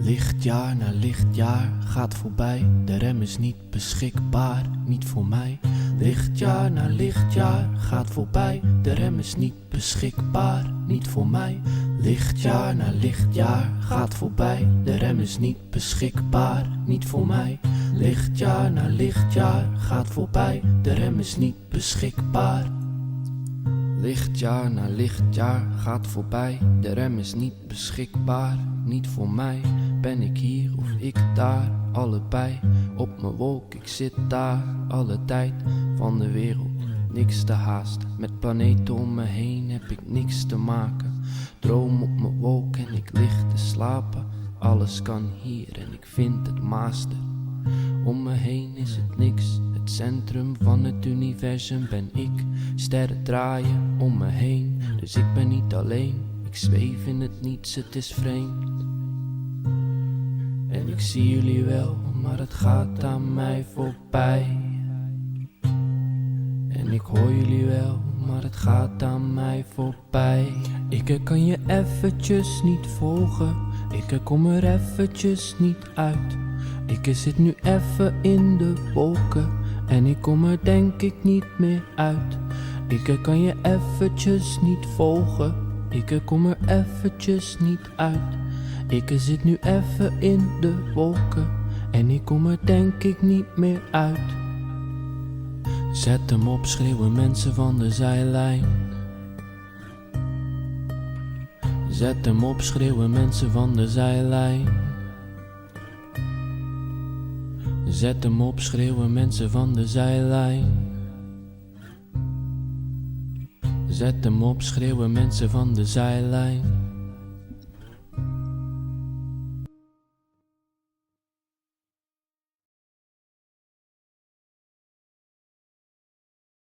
Lichtjaar na lichtjaar gaat voorbij, de rem is niet beschikbaar, niet voor mij. Lichtjaar na lichtjaar gaat voorbij, de rem is niet beschikbaar, niet voor mij. Lichtjaar na lichtjaar gaat voorbij, de rem is niet beschikbaar, niet voor mij. Lichtjaar na lichtjaar gaat voorbij, de rem is niet beschikbaar. Lichtjaar na lichtjaar gaat voorbij, de rem is niet beschikbaar, niet voor mij. Ben ik hier of ik daar, allebei op mijn wolk, ik zit daar, alle tijd van de wereld, niks te haasten. Met planeten om me heen heb ik niks te maken. Droom op mijn wolk en ik lig te slapen. Alles kan hier en ik vind het maaster. Om me heen is het niks, het centrum van het universum ben ik. Sterren draaien om me heen, dus ik ben niet alleen. Ik zweef in het niets, het is vreemd. En ik zie jullie wel, maar het gaat aan mij voorbij. En ik hoor jullie wel, maar het gaat aan mij voorbij. Ik kan je eventjes niet volgen, ik kom er eventjes niet uit. Ik zit nu even in de wolken en ik kom er denk ik niet meer uit. Ik kan je eventjes niet volgen, ik kom er eventjes niet uit. Ik zit nu even in de wolken en ik kom er denk ik niet meer uit. Zet hem op, schreeuwen mensen van de zijlijn. Zet hem op, schreeuwen mensen van de zijlijn. Zet hem op, schreeuwen mensen van de zijlijn. Zet hem op, schreeuwen mensen van de zijlijn.